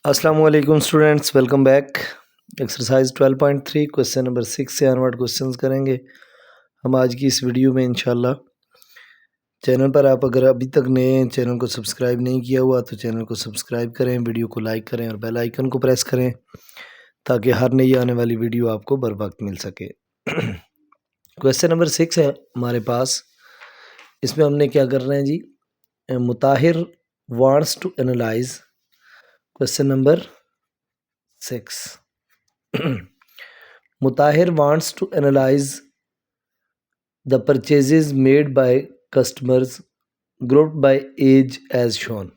अस्सलामुअलैकुम students, welcome back. Exercise 12.3 question number 6 से onward questions करेंगे हम आज की इस वीडियो में इंशाल्लाह। चैनल पर आप अगर अभी तक नए हैं, चैनल को सब्सक्राइब नहीं किया हुआ तो चैनल को सब्सक्राइब करें, वीडियो को लाइक करें और बेल आइकन को प्रेस करें ताकि हर नई आने वाली वीडियो आपको बर वक्त मिल सके। क्वेश्चन नंबर 6 है हमारे पास। इसमें हमने क्या करना है जी, Mutahir wants to analyse question number 6. Mutahir wants to analyze the purchases made by customers grouped by age as shown.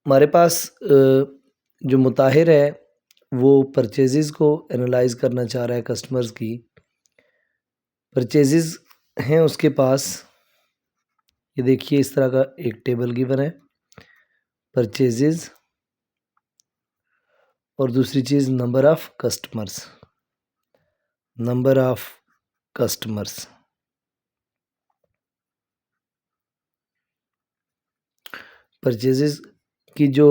हमारे पास जो मुताहिर है वो परचेजेस को एनालाइज करना चाह रहा है। कस्टमर्स की परचेजेस हैं उसके पास, ये देखिए इस तरह का एक टेबल गिवन है, परचेजेस और दूसरी चीज़ नंबर ऑफ कस्टमर्स। परचेजेस की जो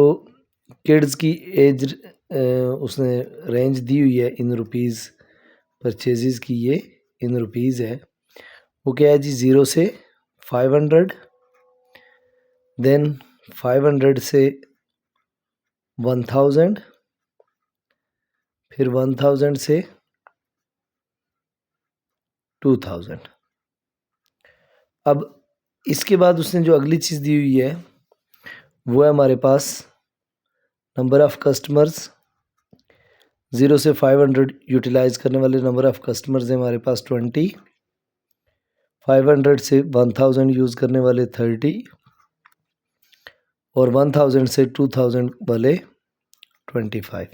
किड्स की एज उसने रेंज दी हुई है इन रुपीज़, परचेजेस की ये इन रुपीज़ है। वो क्या है जी, 0 से 500, देन 500 से 1000, फिर 1000 से 2000। अब इसके बाद उसने जो अगली चीज़ दी हुई है वो है हमारे पास नंबर ऑफ़ कस्टमर्स। 0 से 500 यूटिलाइज़ करने वाले नंबर ऑफ़ कस्टमर्स हैं हमारे पास 20, 500 से 1000 यूज़ करने वाले 30 और 1000 से 2000 वाले 25।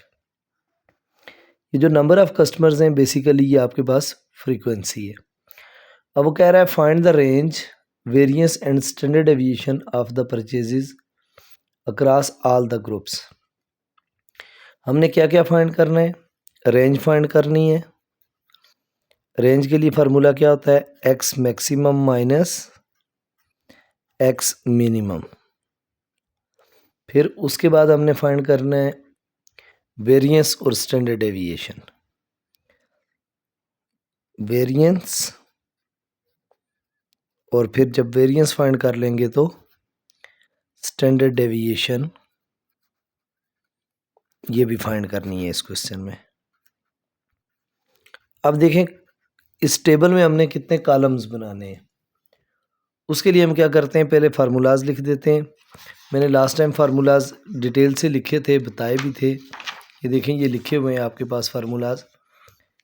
ये जो नंबर ऑफ़ कस्टमर्स हैं बेसिकली ये आपके पास फ्रीक्वेंसी है। अब वो कह रहा है find the range, variance and standard deviation of the purchases across all the groups. हमने क्या क्या फाइंड करना है, रेंज फाइंड करनी है। रेंज के लिए फार्मूला क्या होता है, x maximum minus x minimum. फिर उसके बाद हमने फाइंड करना है वेरिएंस और स्टैंडर्ड डेविएशन। वेरिएंस और फिर जब वेरिएंस फाइंड कर लेंगे तो स्टैंडर्ड डेविएशन ये भी फाइंड करनी है इस क्वेश्चन में। अब देखें इस टेबल में हमने कितने कॉलम्स बनाने हैं। उसके लिए हम क्या करते हैं, पहले फार्मूलाज लिख देते हैं। मैंने लास्ट टाइम फार्मूलाज डिटेल से लिखे थे, बताए भी थे। ये देखें ये लिखे हुए हैं आपके पास फार्मूलाज।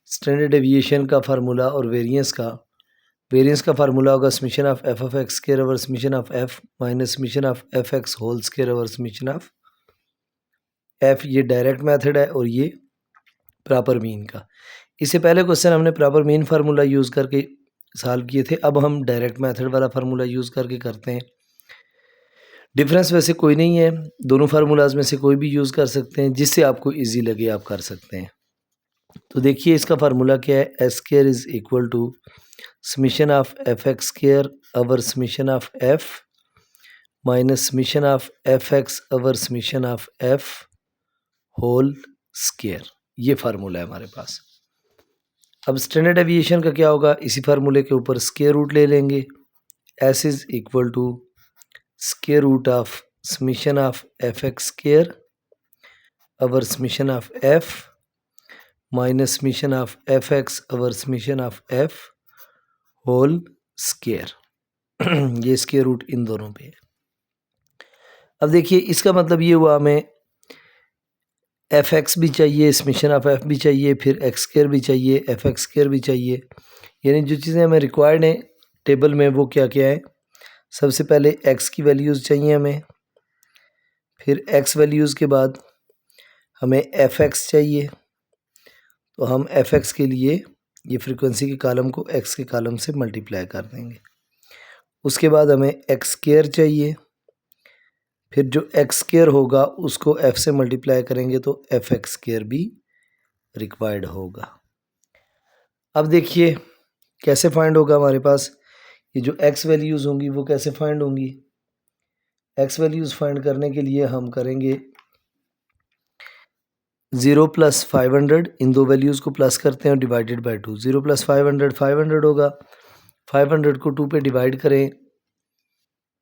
स्टैंडर्ड डेविएशन का फार्मूला और वेरिएंस का फार्मूला होगा summation of F of X square over summation of F minus summation of F X whole square over summation of F. ये डायरेक्ट मेथड है और ये प्रॉपर मीन का। इससे पहले क्वेश्चन हमने प्रॉपर मीन फार्मूला यूज़ करके सॉल्व किए थे, अब हम डायरेक्ट मेथड वाला फार्मूला यूज़ करके करते हैं। डिफरेंस वैसे कोई नहीं है, दोनों फार्मूलाज में से कोई भी यूज़ कर सकते हैं, जिससे आपको इजी लगे आप कर सकते हैं। तो देखिए इसका फार्मूला क्या है, S square is equal to summation of F X square over summation of F minus summation of F X over summation of F whole square. ये फार्मूला है हमारे पास। अब स्टैंडर्ड डेविएशन का क्या होगा, इसी फार्मूले के ऊपर स्क्वायर रूट ले लेंगे। S is equal to square root of summation of F X square over summation of F minus summation of F X over summation of F whole square. ये स्क्वायर रूट इन दोनों पे है। अब देखिए इसका मतलब ये हुआ हमें एफ एक्स भी चाहिए, समीशन ऑफ एफ भी चाहिए, फिर एक्स स्क्वायर भी चाहिए, एफ एक्स स्क्वायर भी चाहिए। यानी जो चीज़ें हमें रिक्वायर्ड हैं टेबल में वो क्या क्या है, सबसे पहले एक्स की वैल्यूज़ चाहिए हमें, फिर एक्स वैल्यूज़ के बाद हमें एफ एक्स चाहिए। तो हम एफ एक्स के लिए ये फ्रीक्वेंसी के कॉलम को एक्स के कॉलम से मल्टीप्लाई कर देंगे। उसके बाद हमें एक्स स्क्वायर चाहिए, फिर जो एक्स स्क्वायर होगा उसको एफ से मल्टीप्लाई करेंगे तो एफ एक्स स्क्वायर भी रिक्वायर्ड होगा। अब देखिए कैसे फाइंड होगा हमारे पास, ये जो एक्स वैल्यूज़ होंगी वो कैसे फाइंड होंगी। एक्स वैल्यूज़ फाइंड करने के लिए हम करेंगे 0 प्लस 500, इन दो वैल्यूज़ को प्लस करते हैं और डिवाइडेड बाय 2। 0 प्लस 500 500 होगा, 500 को 2 पे डिवाइड करें,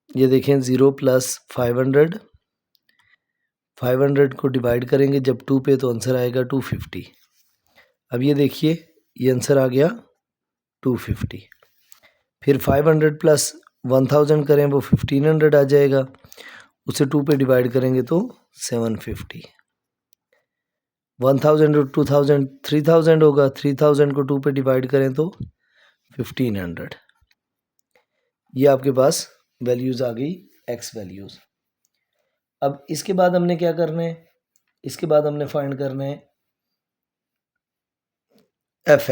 ये देखें 0 प्लस 500, 500 को डिवाइड करेंगे जब 2 पे तो आंसर आएगा 250। अब ये देखिए ये आंसर आ गया 250। फिर 500 प्लस 1000 करें वो 1500 आ जाएगा, उसे 2 पे डिवाइड करेंगे तो 750। 1000 और 2000 3000 होगा, 3000 को 2 पे डिवाइड करें तो 1500। ये आपके पास वैल्यूज़ आ गई, एक्स वैल्यूज़। अब इसके बाद हमने क्या करना है, इसके बाद हमने फाइंड करना है एफ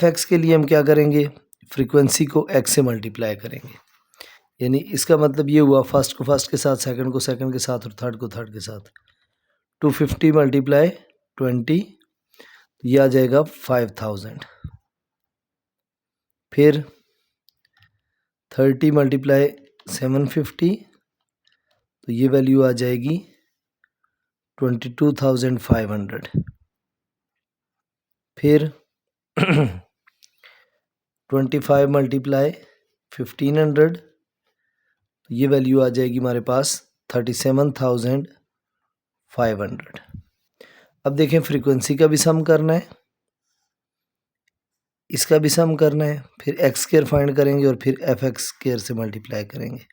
एक्स के लिए हम क्या करेंगे, फ्रीक्वेंसी को एक्स से मल्टीप्लाई करेंगे। यानी इसका मतलब ये हुआ फर्स्ट को फर्स्ट के साथ, सेकंड को सेकंड के साथ और थर्ड को थर्ड के साथ। 250 मल्टीप्लाई 20, ये आ जाएगा 5000। फिर 30 मल्टीप्लाई 750, तो ये वैल्यू आ जाएगी 22,500। फिर 25 मल्टीप्लाई 1500, तो ये वैल्यू आ जाएगी हमारे पास 37,500। अब देखें फ्रीक्वेंसी का भी सम करना है, इसका भी सम करना है, फिर एक्स स्क्वायर फाइंड करेंगे और फिर एफ एक्स स्क्वायर से मल्टीप्लाई करेंगे।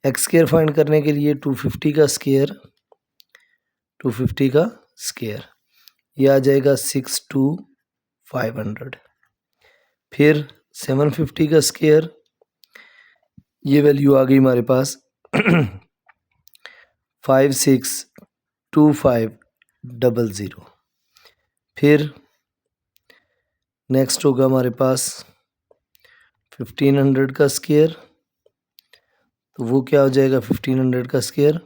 एक्स स्क्वायर फाइंड करने के लिए 250 का स्क्वायर, 250 का स्क्वायर, ये आ जाएगा 62,500। फिर 750 का स्क्वायर, ये वैल्यू आ गई हमारे पास 562500। फिर नेक्स्ट होगा हमारे पास 1500 का स्क्वायर, तो वो क्या हो जाएगा 1500 का स्क्वायर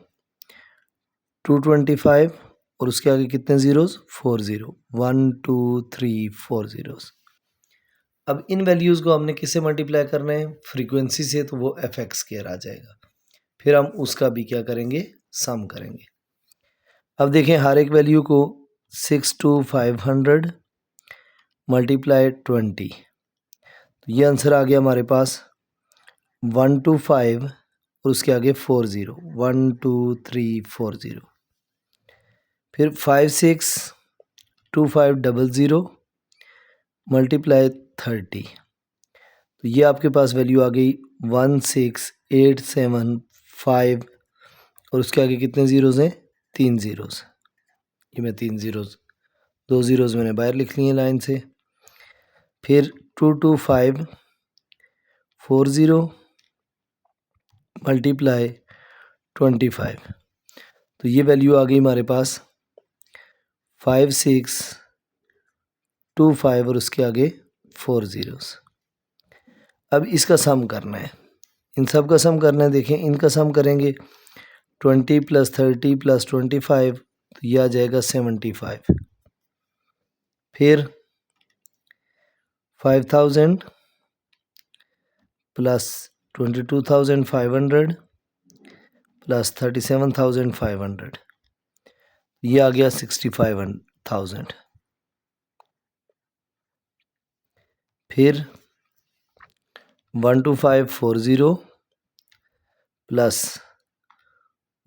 225 और उसके आगे कितने ज़ीरोज़, 4 ज़ीरो, 1 2 3 4 ज़ीरोज़। अब इन वैल्यूज़ को हमने किससे मल्टीप्लाई करना है, फ्रीक्वेंसी से, तो वो एफ एक्स स्क्वायर आ जाएगा। फिर हम उसका भी क्या करेंगे, सम करेंगे। अब देखें हर एक वैल्यू को 62500 मल्टीप्लाई 20, तो ये आंसर आ गया हमारे पास 125 और उसके आगे 40, 1 2 3 4 ज़ीरो। फिर 562500 मल्टीप्लाई 30, तो ये आपके पास वैल्यू आ गई 16875 और उसके आगे कितने ज़ीरोज़ हैं, 3 ज़ीरोज़। ये मैं 3 ज़ीरोज़, 2 ज़ीरोज़ मैंने बाहर लिख लिए लाइन से। फिर 22540 मल्टीप्लाई 25, तो ये वैल्यू आ गई हमारे पास 5625 और उसके आगे 4 ज़ीरोज़। अब इसका सम करना है, इन सब का सम करना है। देखें इनका सम करेंगे 20 प्लस 30 प्लस 25, तो ये आ जाएगा 75। फिर 5000 प्लस 22,500 प्लस 37,500, ये आ गया 65,000। फिर 12540 प्लस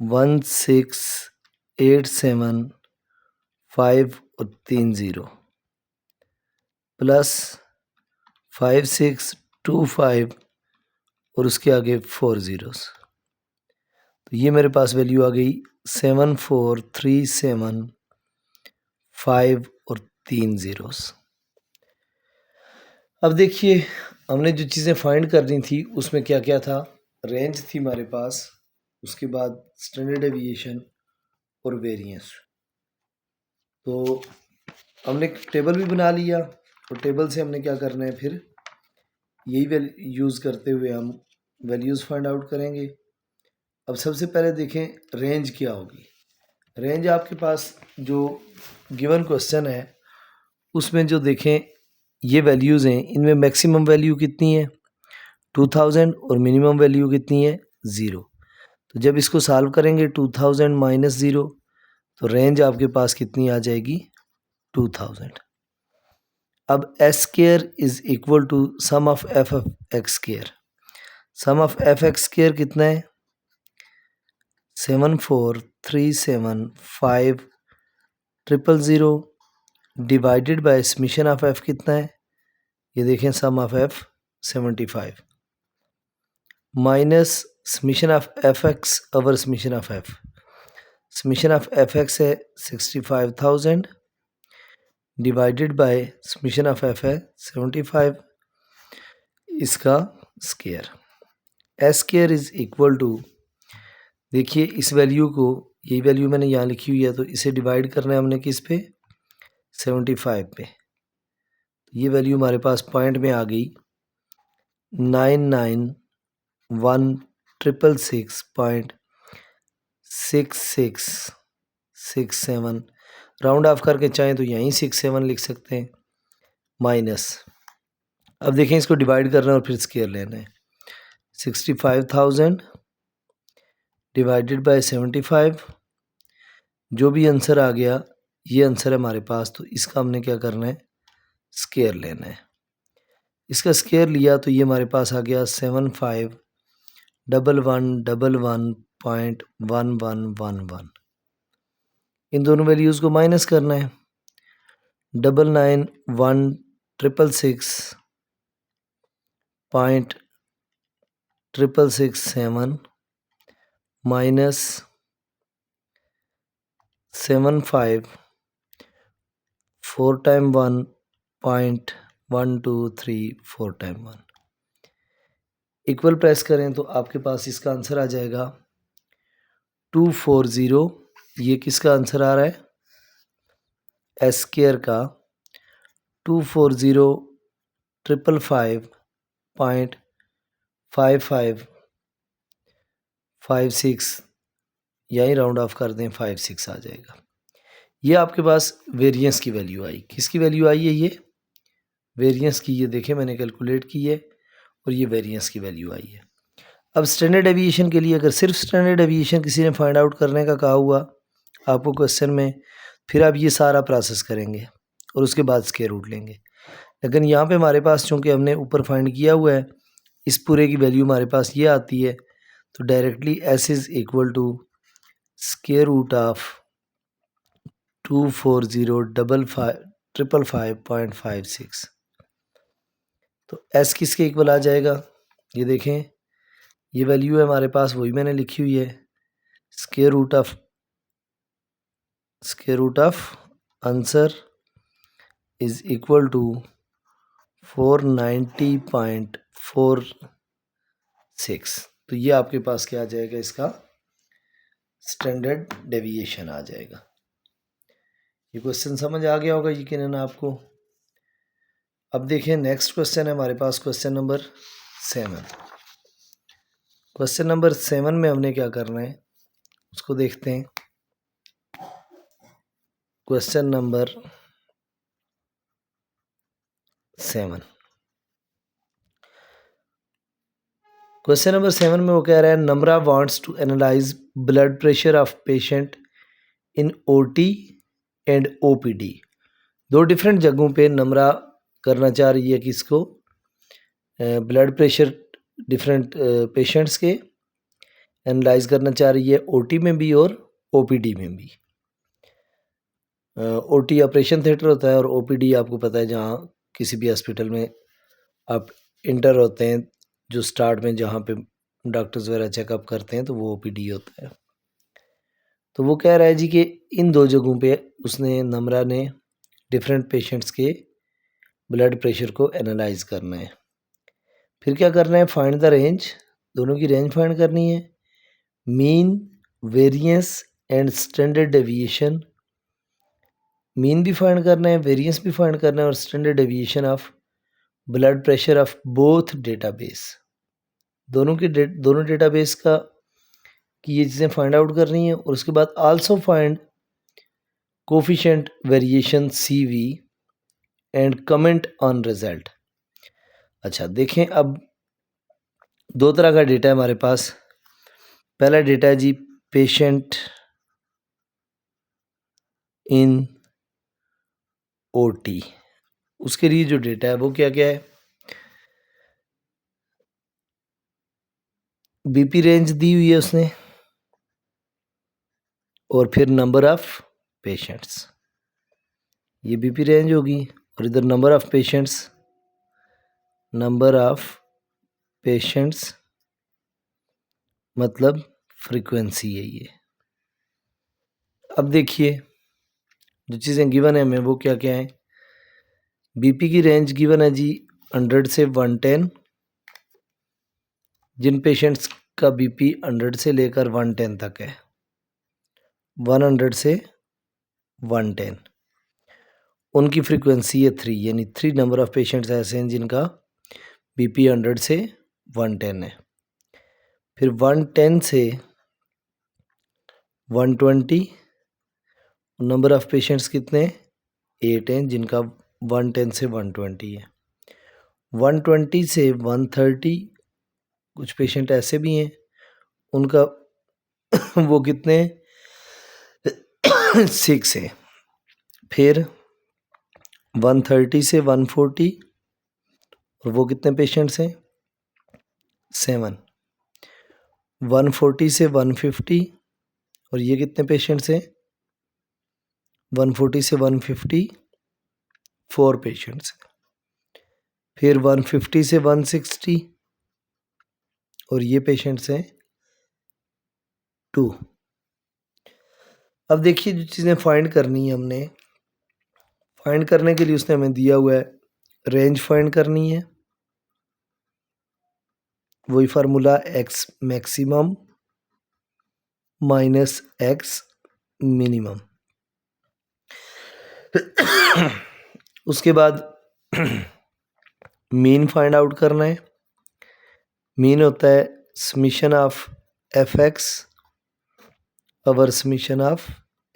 16875 और 3 ज़ीरो प्लस 5625 और उसके आगे 4 ज़ीरोज़, तो ये मेरे पास वैल्यू आ गई 74375 और 3 ज़ीरोज़। अब देखिए हमने जो चीज़ें फाइंड करनी थी उसमें क्या क्या था, रेंज थी हमारे पास, उसके बाद स्टैंडर्ड डेविएशन और वेरिएंस। तो हमने एक टेबल भी बना लिया और टेबल से हमने क्या करना है, फिर यही यूज़ करते हुए हम वैल्यूज़ फाइंड आउट करेंगे। अब सबसे पहले देखें रेंज क्या होगी। रेंज आपके पास जो गिवन क्वेश्चन है उसमें जो देखें ये वैल्यूज़ हैं, इनमें मैक्सिमम वैल्यू कितनी है 2000 और मिनिमम वैल्यू कितनी है 0। तो जब इसको सॉल्व करेंगे 2000 माइनस 0, तो रेंज आपके पास कितनी आ जाएगी 2000। अब S square is equal to sum of F X square. Sum of F X square कितना है 74375 divided by summation of F कितना है, ये देखें sum of F 75 minus summation of F X over summation of F. Summation of F X है 65,000 divided by summation of F है 75, इसका square. S square is equal to, देखिए इस value को, यही वैल्यू मैंने यहाँ लिखी हुई है, तो इसे डिवाइड करना है हमने किस पे 75 पे। ये वैल्यू हमारे पास पॉइंट में आ गई 99166.6667। राउंड ऑफ करके चाहें तो यहीं 67 लिख सकते हैं, माइनस, अब देखें इसको डिवाइड करना है और फिर स्क्वायर लेना है। 65,000 डिवाइडेड बाय 75, जो भी आंसर आ गया ये आंसर है हमारे पास, तो इसका हमने क्या करना है स्क्वायर लेना है। इसका स्क्वायर लिया तो ये हमारे पास आ गया 751111.1111। इन दोनों वैल्यूज़ को माइनस करना है, 991,666.667 minus 75 4 time 1.1234 time 1 equal press करें तो आपके पास इसका आंसर आ जाएगा 240। ये किसका आंसर आ रहा है एस स्क्वायर का 240,555.5556, यहीं राउंड ऑफ कर दें 56 आ जाएगा। ये आपके पास वेरिएंस की वैल्यू आई। किसकी वैल्यू आई है ये वेरिएंस की, ये देखें मैंने कैलकुलेट की है और ये वेरिएंस की वैल्यू आई है। अब स्टैंडर्ड डेविएशन के लिए अगर सिर्फ स्टैंडर्ड डेविएशन किसी ने फाइंड आउट करने का कहा हुआ आपको क्वेश्चन में, फिर आप ये सारा प्रोसेस करेंगे और उसके बाद स्क्वायर रूट लेंगे। लेकिन यहाँ पे हमारे पास चूँकि हमने ऊपर फाइंड किया हुआ है, इस पूरे की वैल्यू हमारे पास ये आती है, तो directly S is equal to square root of 240,555.56। तो एस किसके इक्वल आ जाएगा, ये देखें ये वैल्यू है हमारे पास, वही मैंने लिखी हुई है, square root of answer is equal to 490.46। तो ये आपके पास क्या आ जाएगा, इसका स्टैंडर्ड डेविएशन आ जाएगा। ये क्वेश्चन समझ आ गया होगा यकीनन आपको। अब देखें नेक्स्ट क्वेश्चन है हमारे पास क्वेश्चन नंबर 7। क्वेश्चन नंबर 7 में हमने क्या करना है उसको देखते हैं। क्वेश्चन नंबर 7, क्वेश्चन नंबर 7 में वो कह रहा है Namra wants to analyse blood pressure of patient in OT and OPD. दो डिफरेंट जगहों पे नम्रा करना चाह रही है कि इसको ब्लड प्रेशर डिफरेंट पेशेंट्स के एनालाइज करना चाह रही है, ओटी में भी और ओपीडी में भी। ओटी ऑपरेशन थिएटर होता है और ओपीडी आपको पता है जहाँ किसी भी हॉस्पिटल में आप इंटर होते हैं, जो स्टार्ट में जहाँ पे डॉक्टर्स वगैरह चेकअप करते हैं, तो वो ओपीडी होता है। तो वो कह रहा है जी कि इन दो जगहों पे उसने नम्रा ने डिफरेंट पेशेंट्स के ब्लड प्रेशर को एनालाइज करना है। फिर क्या करना है, फाइंड द रेंज, दोनों की रेंज फाइंड करनी है, mean, variance and standard deviation. Mean भी फाइंड करना है, वेरिएंस भी फाइंड करना है और standard deviation of blood pressure of both database. दोनों डेटाबेस का की ये चीज़ें फाइंड आउट करनी है। और उसके बाद also find coefficient variation CV and comment on result. अच्छा देखें, अब दो तरह का डेटा है हमारे पास। पहला डेटा है जी पेशेंट इन OT। उसके लिए जो डेटा है वो क्या क्या है, BP रेंज दी हुई है उसने, और फिर नंबर ऑफ पेशेंट्स, ये BP रेंज होगी, और इधर नंबर ऑफ पेशेंट्स मतलब फ्रीक्वेंसी है ये। अब देखिए जो चीज़ें गिवन है हमें वो क्या क्या है। BP की रेंज गिवन है जी 100 से 110, जिन पेशेंट्स का BP 100 से लेकर 110 तक है, 100 से 110, उनकी फ्रीक्वेंसी है 3, यानी 3 नंबर ऑफ पेशेंट्स ऐसे हैं जिनका BP 100 से 110 है। फिर 110 से 120, नंबर ऑफ पेशेंट्स कितने, 8 हैं जिनका 110 से 120 है। 120 से 130, कुछ पेशेंट ऐसे भी हैं उनका वो कितने 6 है। फिर 130 से 140, और वो कितने पेशेंट्स हैं 7। 140 से 150, और ये कितने पेशेंट्स हैं 140 से 150 4 पेशेंट्स। फिर 150 से 160, और ये पेशेंट्स हैं 2। अब देखिए जो चीज़ें फाइंड करनी है हमने, फाइंड करने के लिए उसने हमें दिया हुआ है रेंज फाइंड करनी है, वही formula x maximum minus x minimum. उसके बाद मीन फाइंड आउट करना है। मीन होता है summation of fx over summation of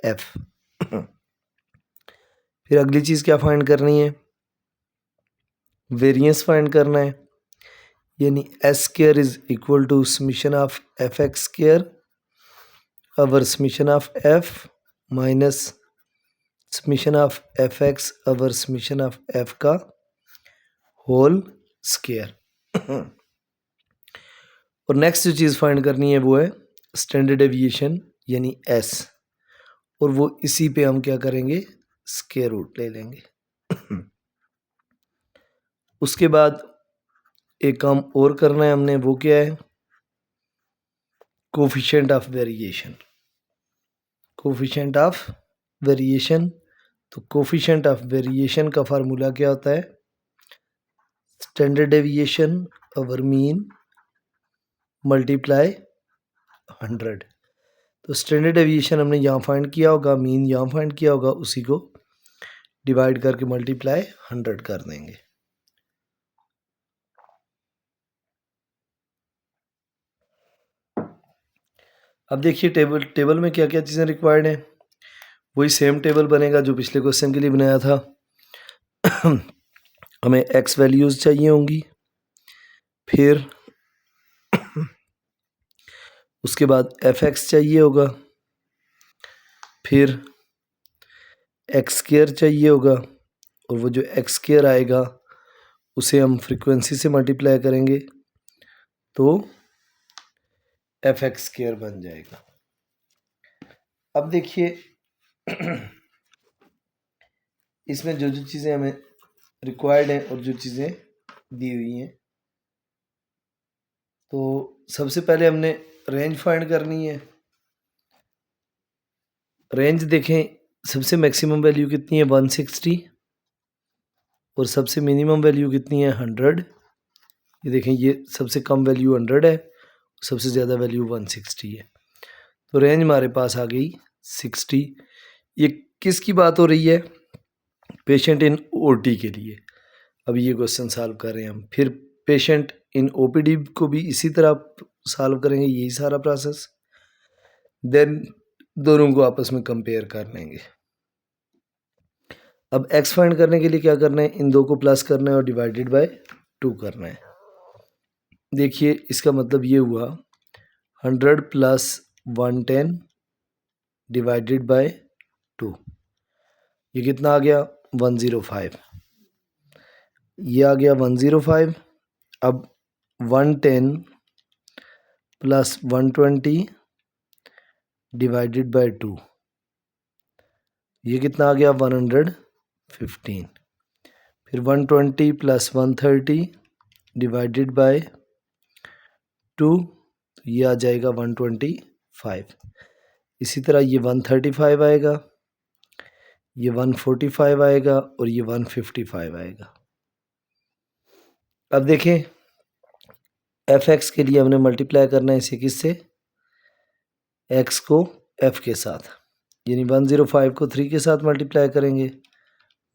f। फिर अगली चीज़ क्या फाइंड करनी है, वेरिएंस फाइंड करना है, यानी s square is equal to summation of fx square over summation of f minus summation of fx over summation of f का whole square. और नेक्स्ट जो चीज़ फाइंड करनी है वो है स्टैंडर्ड डेविएशन यानी s, और वो इसी पे हम क्या करेंगे स्क्वायर रूट ले लेंगे। उसके बाद एक काम और करना है हमने, वो क्या है coefficient of variation. Coefficient of variation, तो कोफिशिएंट ऑफ वेरिएशन का फार्मूला क्या होता है, standard deviation over mean multiply 100। तो स्टैंडर्ड डेविएशन हमने यहाँ फाइंड किया होगा, मीन यहाँ फाइंड किया होगा, उसी को डिवाइड करके मल्टीप्लाई 100 कर देंगे। अब देखिए टेबल में क्या क्या चीज़ें रिक्वायर्ड हैं, वही सेम टेबल बनेगा जो पिछले क्वेश्चन के लिए बनाया था। हमें x वैल्यूज़ चाहिए होंगी, फिर उसके बाद fx चाहिए होगा, फिर x स्क्वायर चाहिए होगा, और वो जो x स्क्वायर आएगा उसे हम फ्रीक्वेंसी से मल्टीप्लाई करेंगे तो fx स्क्वायर बन जाएगा। अब देखिए इसमें जो जो चीज़ें हमें रिक्वायर्ड हैं और जो चीज़ें दी हुई हैं, तो सबसे पहले हमने रेंज फाइंड करनी है। रेंज देखें, सबसे मैक्सिमम वैल्यू कितनी है 160, और सबसे मिनिमम वैल्यू कितनी है 100। ये देखें, ये सबसे कम वैल्यू 100 है, सबसे ज़्यादा वैल्यू 160 है। तो रेंज हमारे पास आ गई 60। ये किसकी बात हो रही है, पेशेंट इन OT के लिए। अब ये क्वेश्चन सॉल्व कर रहे हैं हम, फिर पेशेंट इन OPD को भी इसी तरह सॉल्व करेंगे, यही सारा प्रोसेस, देन दोनों को आपस में कंपेयर कर लेंगे। अब x फाइंड करने के लिए क्या करना है, इन दो को प्लस करना है और डिवाइडेड बाय 2 करना है। देखिए इसका मतलब ये हुआ 100 प्लस 110 डिवाइडेड बाय 2। ये कितना आ गया 105, ये आ गया 105। अब 110 प्लस 120 डिवाइडेड बाय 2, ये कितना आ गया 115। फिर 120 प्लस 130 डिवाइडेड बाय 2, तो ये आ जाएगा 125। इसी तरह ये 135 आएगा, ये 145 आएगा और ये 155 आएगा। अब देखें f(x) के लिए हमने मल्टीप्लाई करना है इसे किससे, x को f के साथ, यानी 105 को 3 के साथ मल्टीप्लाई करेंगे।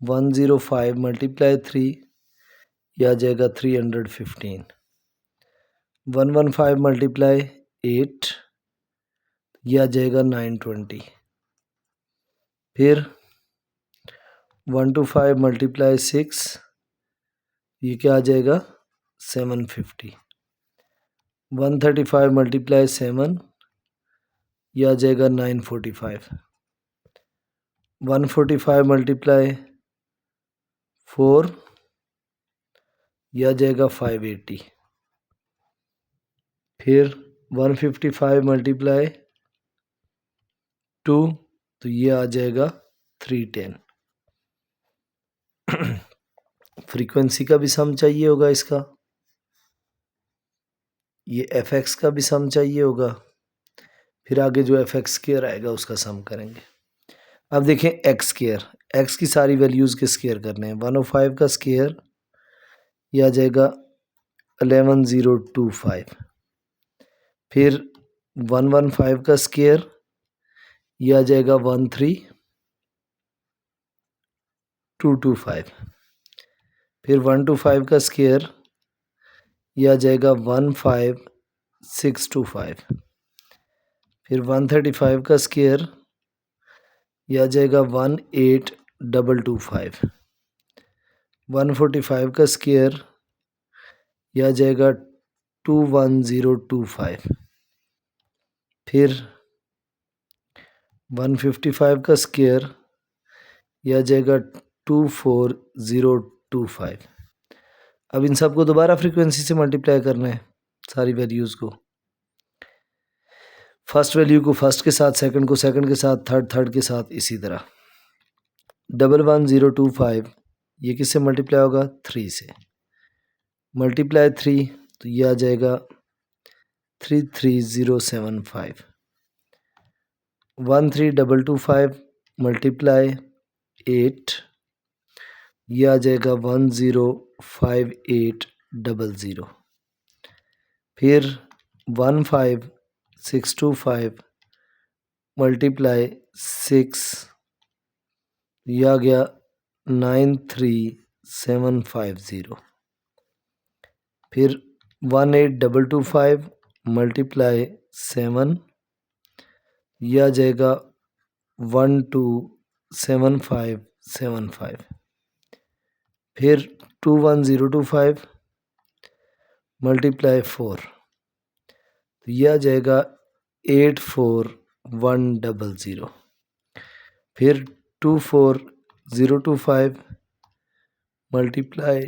105 मल्टीप्लाई 3, यह आ जाएगा 315। 115 मल्टीप्लाई 8, यह आ जाएगा 920। फिर 125 मल्टीप्लाई 6, ये क्या आ जाएगा 750। 135 मल्टीप्लाई 7, यह आ जाएगा 945। 145 मल्टीप्लाई 4, यह आ जाएगा 580। फिर 155 मल्टीप्लाई 2, तो ये आ जाएगा 310। फ्रीक्वेंसी का भी सम चाहिए होगा इसका, ये f(x) का भी सम चाहिए होगा, फिर आगे जो f(x) स्क्वायर आएगा उसका सम करेंगे। अब देखें x स्क्वायर, x की सारी वैल्यूज़ के स्क्वायर करने हैं। 105 का स्क्वायर, यह आ जाएगा 11025। फिर 115 का स्क्वायर, यह आ जाएगा 13225। फिर 125 का स्क्वायर, यह आ जाएगा 15625। फिर 135 का स्क्वायर, यह आ जाएगा 18225। 145 का स्क्वायर, यह आ जाएगा 21025। फिर 155 का स्क्वायर, यह आ जाएगा 24025। अब इन सबको दोबारा फ्रीक्वेंसी से मल्टीप्लाई करना है, सारी वैल्यूज़ को। फर्स्ट वैल्यू को फर्स्ट के साथ, सेकंड को सेकंड के साथ, थर्ड के साथ, इसी तरह। 11025 ये किससे मल्टीप्लाई होगा 3 से, मल्टीप्लाई 3, तो ये आ जाएगा 33075। 13225 मल्टीप्लाई 8, ये आ जाएगा 105800। फिर 15625 मल्टीप्लाई 6, यह आ गया 93750। फिर 18225 मल्टीप्लाई 7, यह आ जाएगा 127575। फिर 21025 मल्टीप्लाई 4, तो यह आ जाएगा 84100। फिर 24025 मल्टीप्लाई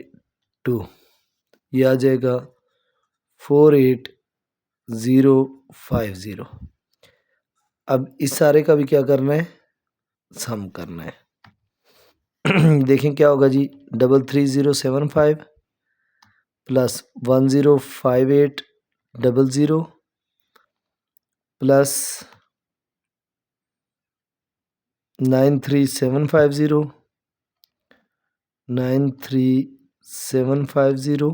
2, यह आ जाएगा 48050। अब इस सारे का भी क्या करना है, सम करना है। देखें क्या होगा जी, 33075 plus 105800 plus 93750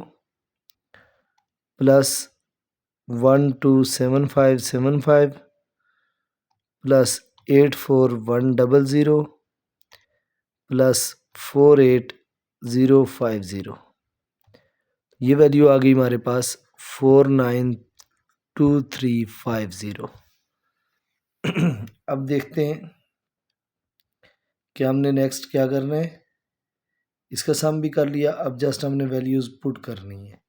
plus 127575 plus 84100 plus 48050। ये वैल्यू आ गई हमारे पास 492350। अब देखते हैं कि हमने नेक्स्ट क्या करना है। इसका सम भी कर लिया, अब जस्ट हमने वैल्यूज पुट करनी है।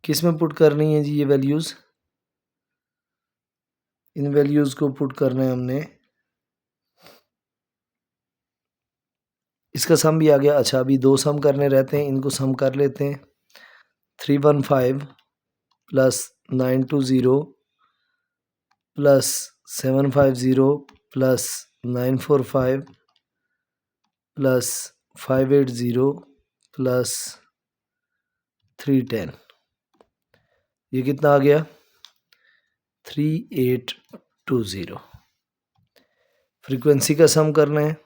किस में पुट करनी है जी ये वैल्यूज, इन वैल्यूज़ को पुट करना है हमने। इसका सम भी आ गया। अच्छा, अभी 2 सम करने रहते हैं, इनको सम कर लेते हैं। 315 plus 920 plus 750 plus 945 plus 580 plus 310, ये कितना आ गया? 3820। फ्रीक्वेंसी का सम करना है।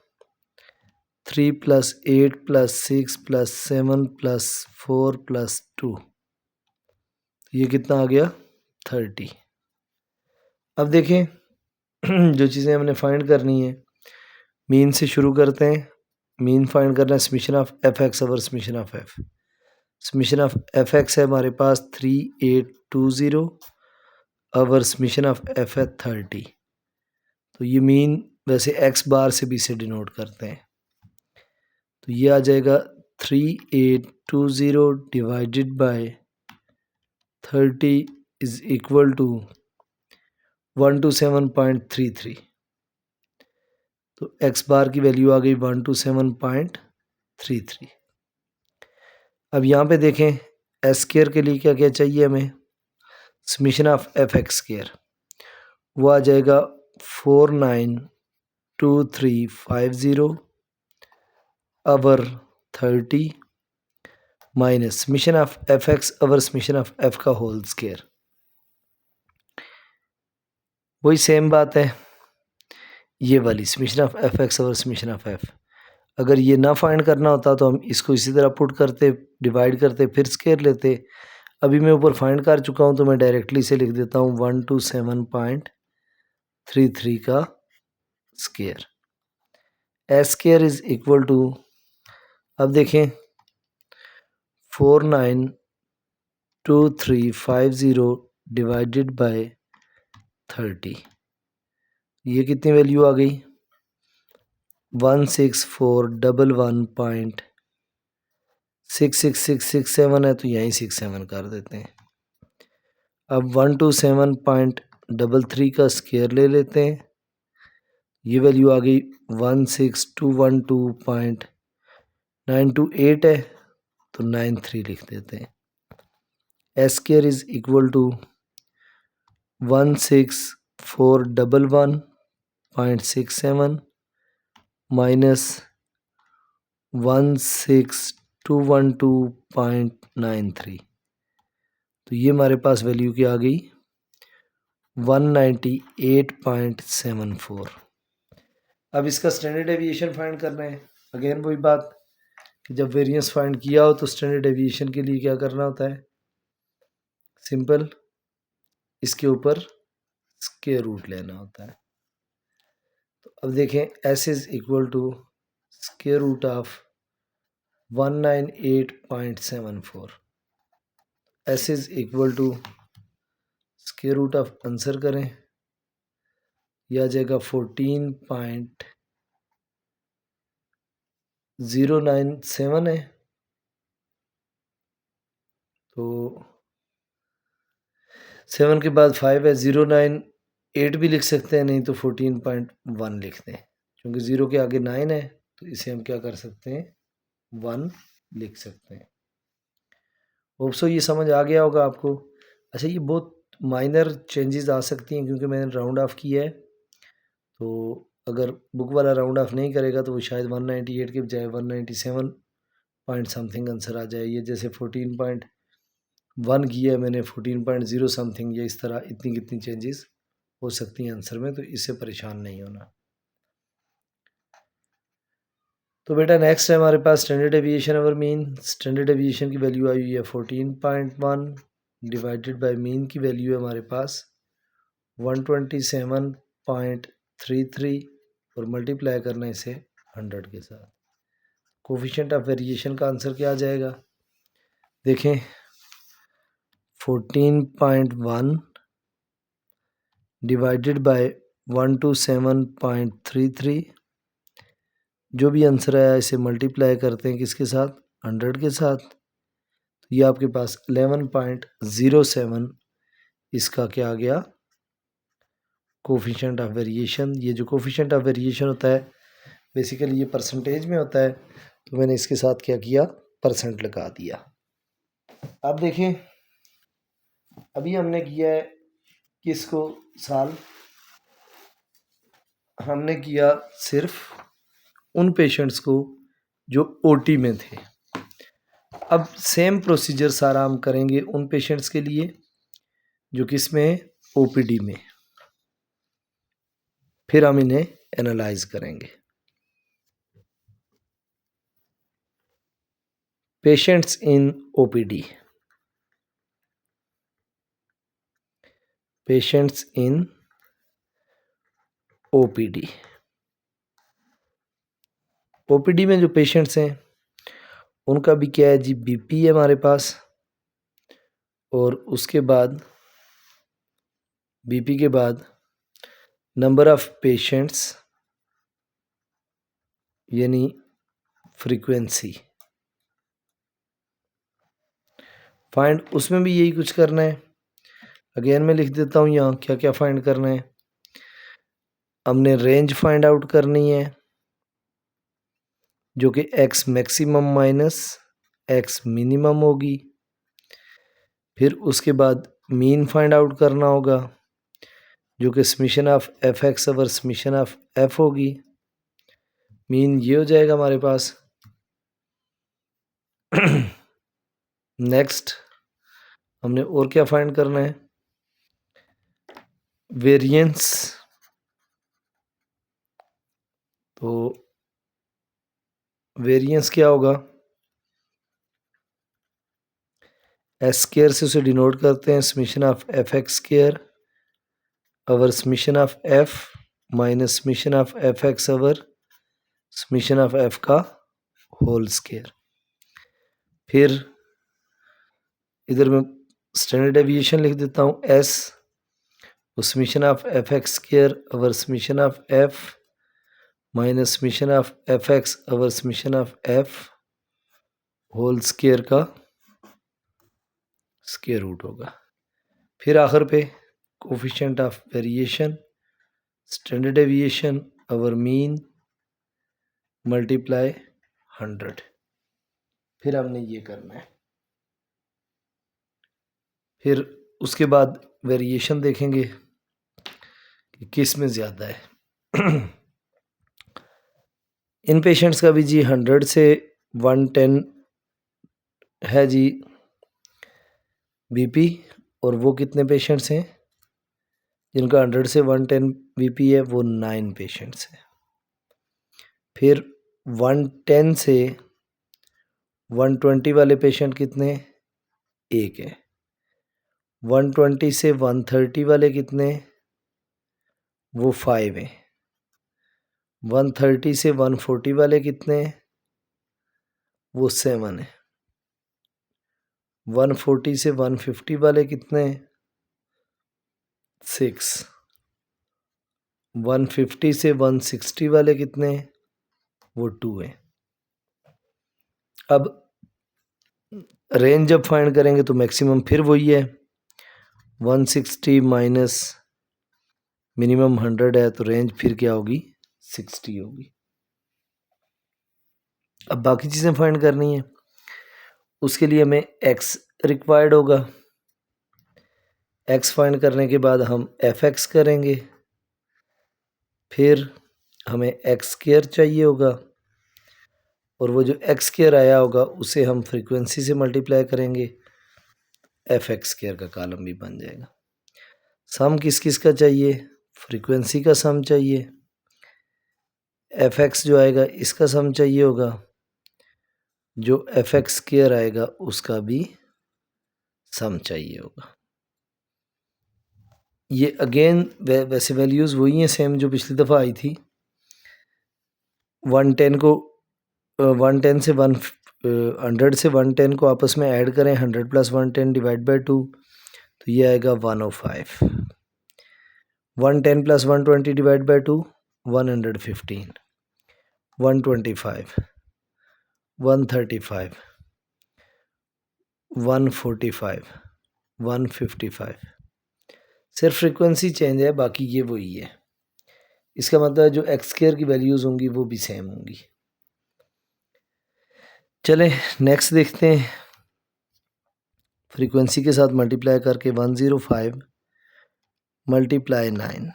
3 plus 8 plus 6 plus 7 plus 4 plus 2, ये कितना आ गया? 30। अब देखें जो चीज़ें हमने फाइंड करनी है, मीन से शुरू करते हैं। मीन फाइंड करना है summation of F X over summation of F. Summation of F X है हमारे पास 3820 ओवर समीशन ऑफ एफ है 30। तो ये मीन वैसे एक्स बार से भी इसे डिनोट करते हैं, तो ये आ जाएगा 3820 divided by 30 is equal to 127.33। तो एक्स बार की वैल्यू आ गई 127.33। अब यहाँ पे देखें एस स्क्वायर के लिए क्या क्या चाहिए हमें। Summation of F X square वो आ जाएगा 492350 over 30 minus summation of F X over summation of F का होल स्क्वायर। वही सेम बात है, ये वाली summation of F X over summation of F. अगर ये ना फाइंड करना होता तो हम इसको इसी तरह पुट करते, डिवाइड करते, फिर स्क्वायर लेते। अभी मैं ऊपर फाइंड कर चुका हूँ तो मैं डायरेक्टली से लिख देता हूँ 127.33 का square. S square is equal to, अब देखें 492350 डिवाइडेड बाय 30, ये कितनी वैल्यू आ गई? 16411.66667 है, तो यहीं 67 कर देते हैं। अब 127.33 का स्क्वायर ले लेते हैं, ये वैल्यू आ गई 16212.928 है, तो 93 लिख देते हैं। S square is equal to 16411.67 minus 16212.93, तो ये हमारे पास वैल्यू क्या आ गई? 198.74। अब इसका स्टैंडर्ड डेविएशन फाइंड करना है। अगेन वही बात कि जब वेरिएंस फाइंड किया हो तो स्टैंडर्ड डेविएशन के लिए क्या करना होता है? सिंपल, इसके ऊपर स्क्वायर रूट लेना होता है। तो अब देखें S is equal to square root of 198.74। S is equal to square root of answer करें, यह आ जाएगा 14.097 है। तो 7 के बाद 5 है, 098 भी लिख सकते हैं, नहीं तो 14.1 लिख दें। क्योंकि 0 के आगे 9 है तो इसे हम क्या कर सकते हैं? 1 लिख सकते हैं। होप सो ये समझ आ गया होगा आपको। अच्छा, ये बहुत माइनर चेंजेस आ सकती हैं क्योंकि मैंने राउंड ऑफ किया है, तो अगर बुक वाला राउंड ऑफ नहीं करेगा तो वो शायद 198 के बजाय 197 पॉइंट समथिंग आंसर आ जाए। ये जैसे 14.1 किया है मैंने, 14.0 समथिंग, या इस तरह इतनी कितनी चेंजेस हो सकती हैं आंसर में, तो इससे परेशान नहीं होना। तो बेटा नेक्स्ट है हमारे पास standard deviation over mean. Standard deviation की वैल्यू आई हुई है 14.1 डिवाइडेड बाय मीन की वैल्यू है हमारे पास 127.33 और मल्टीप्लाई करना इसे 100 के साथ। कोफिशिएंट ऑफ वेरिएशन का आंसर क्या आ जाएगा? देखें 14.1 डिवाइडेड बाय 127.33, जो भी आंसर आया इसे मल्टीप्लाई करते हैं किसके साथ? 100 के साथ। तो ये आपके पास 11.07 इसका क्या आ गया? Coefficient of variation. ये जो कोफिशिएंट ऑफ वेरिएशन होता है बेसिकली ये परसेंटेज में होता है, तो मैंने इसके साथ क्या किया, परसेंट लगा दिया। अब देखें, अभी हमने किया है किसको साल, हमने किया सिर्फ उन पेशेंट्स को जो ओटी में थे। अब सेम प्रोसीजर सारा हम करेंगे उन पेशेंट्स के लिए जो किस में है, ओपीडी में। फिर हम इन्हें एनालाइज करेंगे। पेशेंट्स इन ओपीडी, पेशेंट्स इन ओपीडी। ओपीडी में जो पेशेंट्स हैं उनका भी क्या है जी, बीपी है हमारे पास, और उसके बाद बीपी के बाद नंबर ऑफ पेशेंट्स यानी फ्रीक्वेंसी फाइंड, उसमें भी यही कुछ करना है। अगेन मैं लिख देता हूँ यहाँ क्या क्या फाइंड करना है। हमने रेंज फाइंड आउट करनी है जो कि x maximum minus x minimum होगी। फिर उसके बाद मीन फाइंड आउट करना होगा जो कि summation of F X over summation of F होगी। मीन ये हो जाएगा हमारे पास। नेक्स्ट हमने और क्या फाइंड करना है, वेरिएंस। तो वेरिएंस क्या होगा, एस स्केयर से उसे डिनोट करते हैं summation of F X square over summation of F minus summation of F X over summation of F का होल स्केयर। फिर इधर मैं स्टैंडर्ड डेविएशन लिख देता हूँ S, summation of F X square over summation of F minus summation of F X over summation of F whole square का square root होगा। फिर आखिर पे coefficient of variation standard deviation over mean multiply 100। फिर हमने ये करना है। फिर उसके बाद वेरिएशन देखेंगे कि किस में ज़्यादा है। इन पेशेंट्स का भी जी 100 से 110 है जी बीपी, और वो कितने पेशेंट्स हैं जिनका 100 से 110 बीपी है, वो 9 पेशेंट्स हैं। फिर 110 से 120 वाले पेशेंट कितने, एक है। 120 से 130 वाले कितने, वो 5 हैं। 130 से 140 वाले कितने, वो 7 है। 140 से 150 वाले कितने, 6। 150 से 160 वाले कितने, वो 2 है। अब रेंज जब फाइंड करेंगे तो मैक्सिमम फिर वही है, 160 माइनस मिनिमम 100 है, तो रेंज फिर क्या होगी, 60 होगी। अब बाकी चीज़ें फाइंड करनी है, उसके लिए हमें एक्स रिक्वायर्ड होगा। एक्स फाइंड करने के बाद हम एफ एक्स करेंगे। फिर हमें एक्स स्केयर चाहिए होगा, और वो जो एक्स स्केयर आया होगा उसे हम फ्रीक्वेंसी से मल्टीप्लाई करेंगे, एफ एक्स स्केयर का कॉलम भी बन जाएगा। सम किस किस का चाहिए, फ्रीक्वेंसी का सम चाहिए, एफ एक्स जो आएगा इसका सम चाहिए होगा, जो एफ एक्स स्केयर आएगा उसका भी सम चाहिए होगा। ये अगेन वैसे वैल्यूज़ वही हैं सेम जो पिछली दफ़ा आई थी। 110 को 110 से 100 से 110 को आपस में ऐड करें, 100 प्लस 110 डिवाइड बाई 2, तो ये आएगा 105। 110 प्लस 120 डिवाइड बाई 2 115, 125, 135, 145, 155, सिर्फ फ्रीक्वेंसी चेंज है, बाकी ये वही है। इसका मतलब जो एक्स स्क्वायर की वैल्यूज़ होंगी वो भी सेम होंगी। चलें नेक्स्ट देखते हैं। फ्रीक्वेंसी के साथ मल्टीप्लाई करके 105 मल्टीप्लाई 9,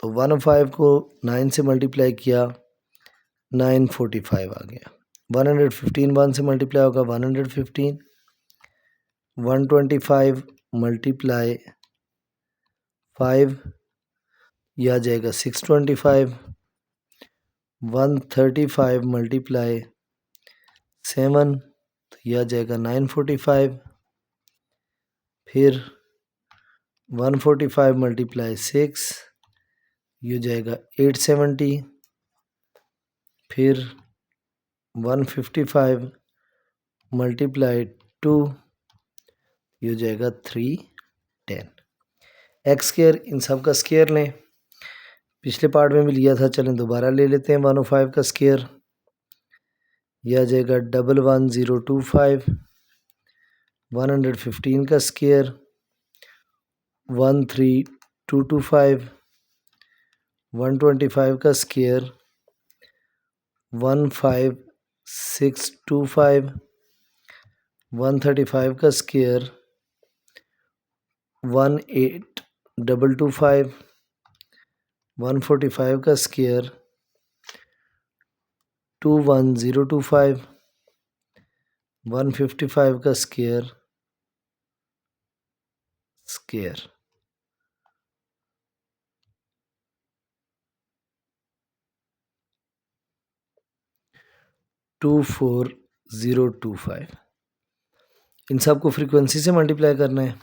तो 105 को 9 से मल्टीप्लाई किया 945 आ गया। 115 1 से मल्टीप्लाई होगा 115, 125 मल्टीप्लाई 5 यह आ जाएगा 625, 135 मल्टीप्लाई 7 तो यह आ जाएगा 945, फिर 145 मल्टीप्लाई 6 ये हो जाएगा 870, फिर 155 मल्टीप्लाई 2 ये हो जाएगा 310। एक्स स्क्वायर इन सब का स्क्वायर लें, पिछले पार्ट में भी लिया था, चलें दोबारा ले लेते हैं। 105 का स्क्वायर यह आ जाएगा 11025, 115 का स्क्वायर 13225, 125 का स्क्वायर 15625, 135 का स्क्वायर 18225, 145 का स्क्वायर 21025, 155 का स्क्वायर 24025। इन सब को फ्रीक्वेंसी से मल्टीप्लाई करना है।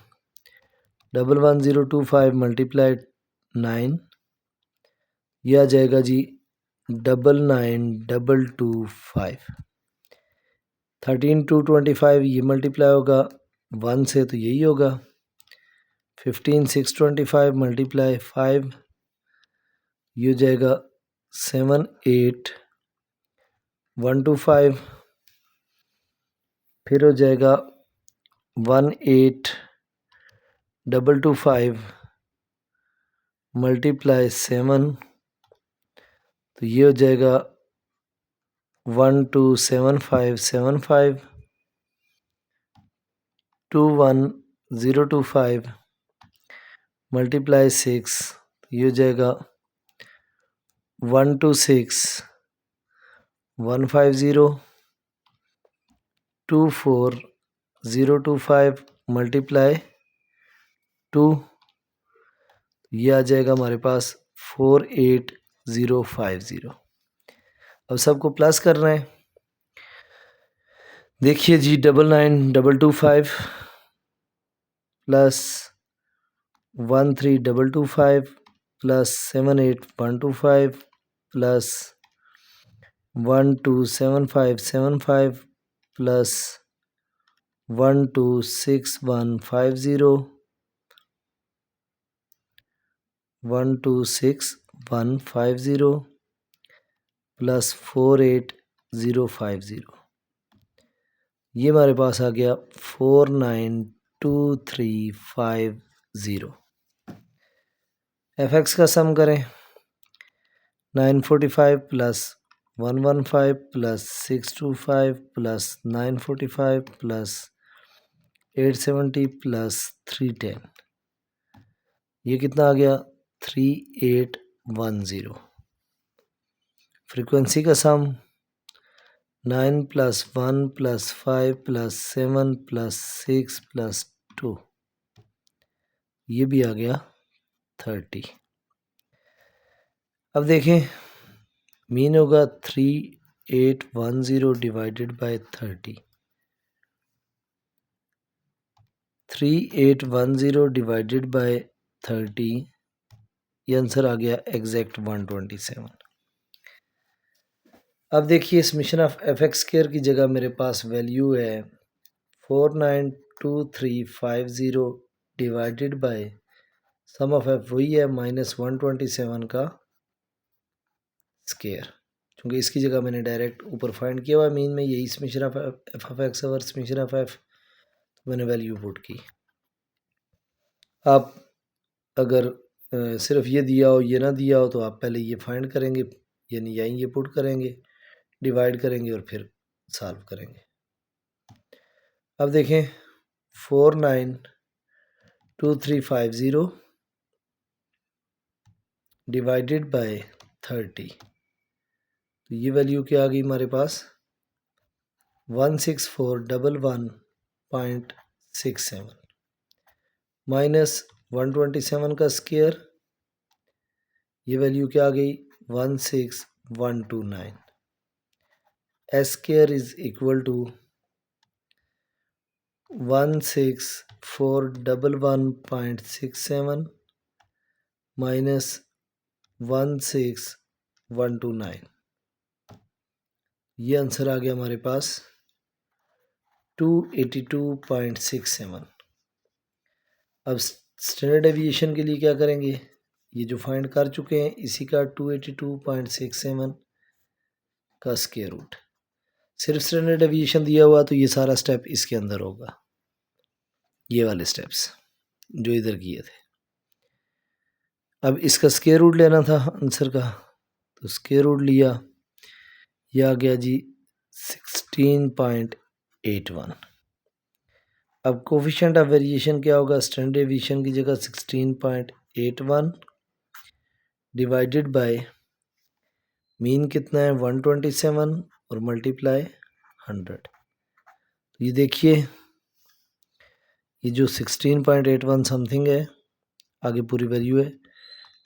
11025 मल्टीप्लाई 9 यह आ जाएगा जी 99225। 13225 ये मल्टीप्लाई होगा 1 से तो यही होगा। 15625 मल्टीप्लाई 5 ये हो जाएगा 78125, फिर हो जाएगा 18225 मल्टीप्लाई 7 तो ये हो जाएगा 127575, 21025 मल्टीप्लाई 6 तो ये हो जाएगा 126150, 24025 मल्टीप्लाई 2 ये आ जाएगा हमारे पास 48050। अब सबको प्लस करना है। देखिए जी 99225 plus 13225 plus 78125 plus 127575 plus 126150, 126150 plus 48050, ये हमारे पास आ गया 492,350। fx का सम करें। 945 plus 115 plus 625 plus 945 plus 870 plus 310, ये कितना आ गया 3810। फ्रीक्वेंसी का सम 9 plus 1 plus 5 plus 7 plus 6 plus 2, ये भी आ गया 30। अब देखें मीन होगा 3810 डिवाइडेड बाय 30। 3810 डिवाइडेड बाय 30, ये आंसर आ गया एग्जैक्ट 127। अब देखिए summation of F X square की जगह मेरे पास वैल्यू है 492,350 divided by sum of F वही है -127 का स्क्वायर। क्योंकि इसकी जगह मैंने डायरेक्ट ऊपर फाइंड किया हुआ मीन में, यही summation of F of x और समीशन ऑफ एफ, तो मैंने वैल्यू पुट की। अब अगर सिर्फ ये दिया हो ये ना दिया हो तो आप पहले ये फाइंड करेंगे, यानी यहीं ये पुट करेंगे, डिवाइड करेंगे और फिर सॉल्व करेंगे। अब देखें 492350 डिवाइडेड बाय 30, तो ये वैल्यू क्या आ गई हमारे पास 16411.67 माइनस 127 का स्क्वायर, ये वैल्यू क्या आ गई 16129। S square is equal to 16411.67 minus 16129, ये आंसर आ गया हमारे पास 282.67। अब स्टैंडर्ड डेविएशन के लिए क्या करेंगे, ये जो फाइंड कर चुके हैं इसी का 282.67 का स्क्वायर रूट। सिर्फ स्टैंडर्ड डेविएशन दिया हुआ तो ये सारा स्टेप इसके अंदर होगा, ये वाले स्टेप्स जो इधर किए थे। अब इसका स्क्वायर रूट लेना था आंसर का, तो स्क्वायर रूट लिया, ये आ गया जी 16.81। अब कोफिशिएंट ऑफ वेरिएशन क्या होगा, स्टैंडर्ड डेविएशन की जगह 16.81 डिवाइडेड बाय मीन कितना है 127 और मल्टीप्लाई 100। तो ये देखिए ये जो 16.81 समथिंग है, आगे पूरी वैल्यू है,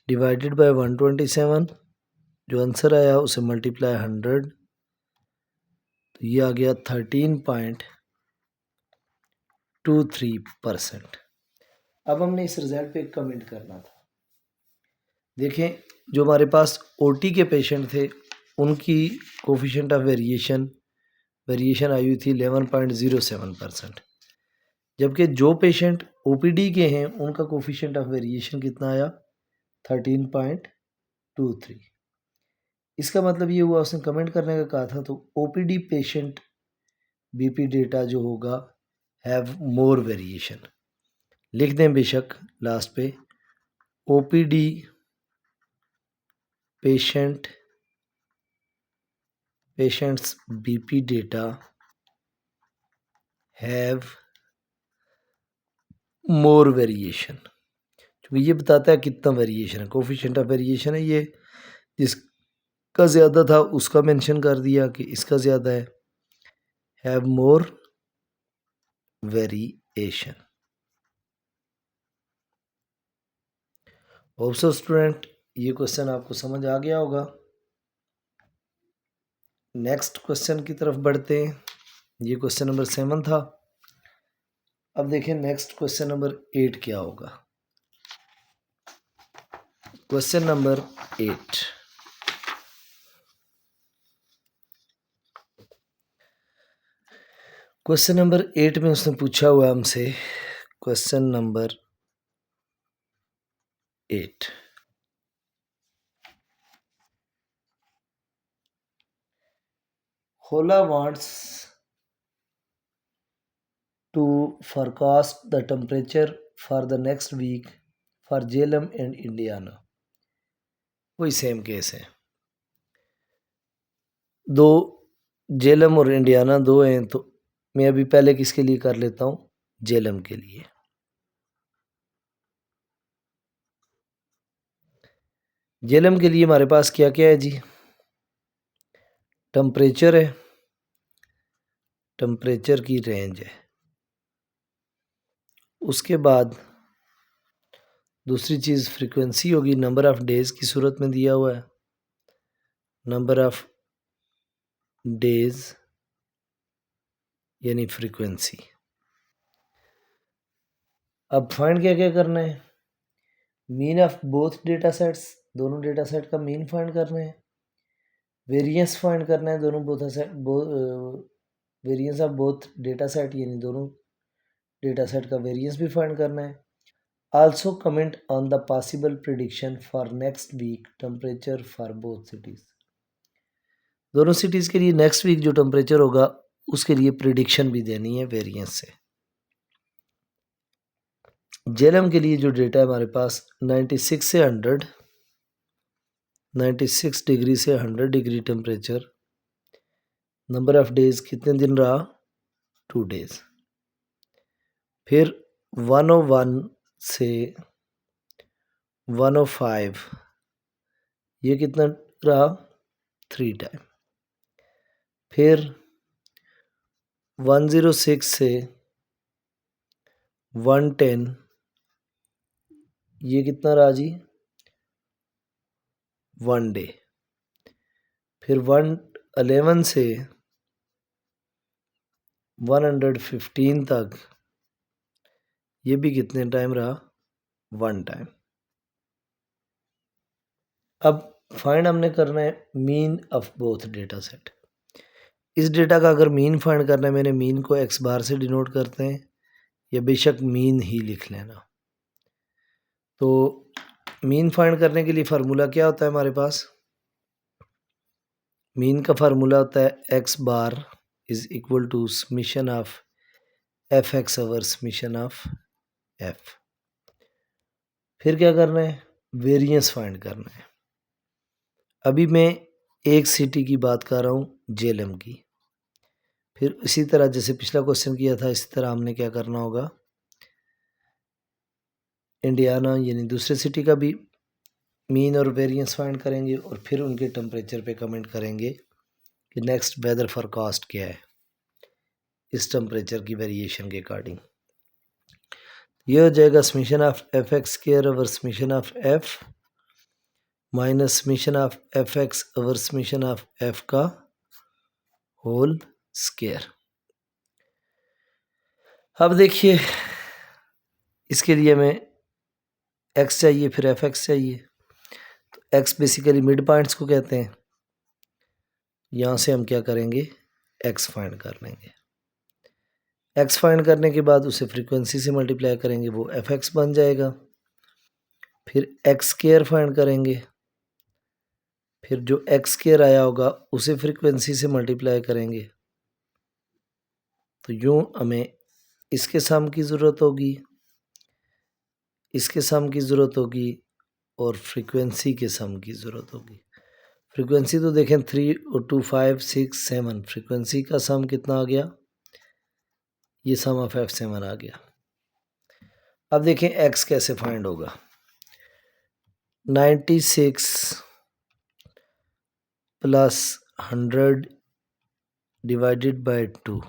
डिवाइडेड बाय 127, जो आंसर आया उसे मल्टीप्लाई 100, तो ये आ गया 13.23%। अब हमने इस रिजल्ट पे एक कमेंट करना था। देखें जो हमारे पास ओटी के पेशेंट थे उनकी कोफिशिएंट ऑफ वेरिएशन आई हुई थी 11.07%, जबकि जो पेशेंट ओपीडी के हैं उनका कोफिशिएंट ऑफ वेरिएशन कितना आया 13.23। इसका मतलब ये हुआ, उसने कमेंट करने का कहा था, तो ओपीडी पेशेंट बीपी डेटा जो होगा हैव मोर वेरिएशन, लिख दें बेशक लास्ट पे OPD patients BP data have more variation, क्योंकि ये बताता है कितना वेरिएशन है, कोफिशिएंट ऑफ वेरिएशन है ये, जिसका ज़्यादा था उसका मेंशन कर दिया कि इसका ज़्यादा है, have more variation. Hope so student ये क्वेश्चन आपको समझ आ गया होगा। नेक्स्ट क्वेश्चन की तरफ बढ़ते हैं, ये क्वेश्चन नंबर 7 था। अब देखें नेक्स्ट क्वेश्चन नंबर 8 क्या होगा। क्वेश्चन नंबर 8, क्वेश्चन नंबर 8 में उसने पूछा हुआ हमसे, क्वेश्चन नंबर 8, होला wants to forecast the temperature for the next week for Jhelum and Indiana। वही सेम केस है, दो जेलम और इंडियाना दो हैं, तो मैं अभी पहले किसके लिए कर लेता हूँ, जेलम के लिए। जेलम के लिए हमारे पास क्या क्या है जी, टेम्परेचर है, टेम्परेचर की रेंज है, उसके बाद दूसरी चीज़ फ्रीक्वेंसी होगी, नंबर ऑफ डेज की सूरत में दिया हुआ है, नंबर ऑफ डेज यानी फ्रीक्वेंसी। अब फाइंड क्या क्या करना है, mean of both data sets, दोनों डेटा सेट का मीन फाइंड करना है, वेरिएंस फाइंड करना है, दोनों variance of both data set यानी दोनों डेटा सेट का वेरिएंस भी फाइंड करना है। Also comment on the possible prediction for next week temperature for both cities, दोनों सिटीज़ के लिए नेक्स्ट वीक जो टेम्परेचर होगा उसके लिए प्रिडिक्शन भी देनी है वेरिएंस से। जेएलएम के लिए जो डेटा है हमारे पास 96 से 100, 96 डिग्री से 100 degree temperature, number of days कितने दिन रहा, 2 डेज। फिर 101 से 105 ये कितना रहा, 3 टाइम। फिर 106 से 110 ये कितना रहा जी, 1 डे। फिर 111 से 115 तक ये भी कितने टाइम रहा, 1 टाइम। अब फाइंड हमने करना है mean of both data set. इस डेटा का अगर मीन फाइंड करना है, मैंने मीन को x बार से डिनोट करते हैं, या बेशक मीन ही लिख लेना। तो मीन फाइंड करने के लिए फार्मूला क्या होता है हमारे पास, मीन का फार्मूला होता है x bar is equal to summation of F X over summation of F. फिर क्या करना है, वेरिएंस फाइंड करना है। अभी मैं एक सिटी की बात कर रहा हूँ, जेएलएम की। फिर इसी तरह जैसे पिछला क्वेश्चन किया था, इसी तरह हमने क्या करना होगा, इंडियाना यानी दूसरे सिटी का भी मीन और वेरिएंस फाइंड करेंगे, और फिर उनके टेम्परेचर पे कमेंट करेंगे कि नेक्स्ट वेदर फोरकास्ट क्या है इस टेम्परेचर की वेरिएशन के अकॉर्डिंग। ये हो जाएगा summation of F X square over summation of F minus summation of F X over summation of F का होल स्क्वायर। अब देखिए, इसके लिए हमें x चाहिए, फिर एफ एक्स चाहिए। तो x बेसिकली मिड पॉइंट्स को कहते हैं। यहाँ से हम क्या करेंगे, x फाइंड कर लेंगे। x फाइंड करने के बाद उसे फ्रीक्वेंसी से मल्टीप्लाई करेंगे, वो एफ एक्स बन जाएगा। फिर एक्स स्क्वायर फाइंड करेंगे, फिर जो एक्स स्क्वायर आया होगा उसे फ्रीक्वेंसी से मल्टीप्लाई करेंगे। तो यूँ हमें इसके सम की ज़रूरत होगी, इसके सम की ज़रूरत होगी, और फ्रीक्वेंसी के सम की ज़रूरत होगी। फ्रीक्वेंसी तो देखें 3 और 2 5 6 7, फ्रीक्वेंसी का सम कितना आ गया, ये सम ऑफ F7 आ गया। अब देखें x कैसे फाइंड होगा, 96 प्लस 100 डिवाइडेड बाय 2,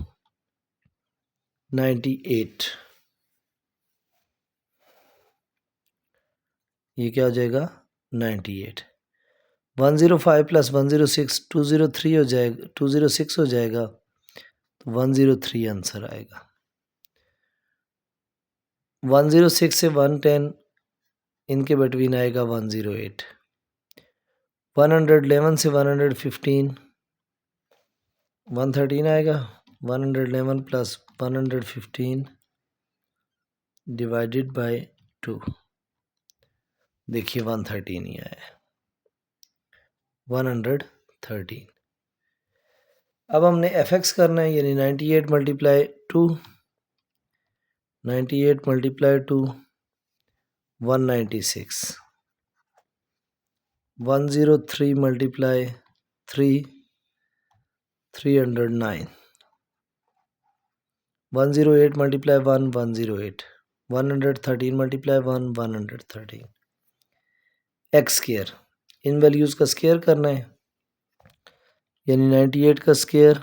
98, ये क्या हो जाएगा, 98। 105 प्लस 106 203 हो जाएगा, 206 हो जाएगा, तो 103 आंसर आएगा। 106 से 110 इनके बिटवीन आएगा 108। 111 से 115 113 आएगा। 111 प्लस 115 डिवाइडेड बाय 2, देखिए 113 ही आया है, 113। अब हमने एफ एक्स करना है, यानी 98 multiply 2, 98 multiply 2 196, 103 multiply 3 309, 108 multiply 1 108, 113 multiply 1 113। X square, इन वैल्यूज़ का स्क्वायर करना है, यानी 98 का स्क्वायर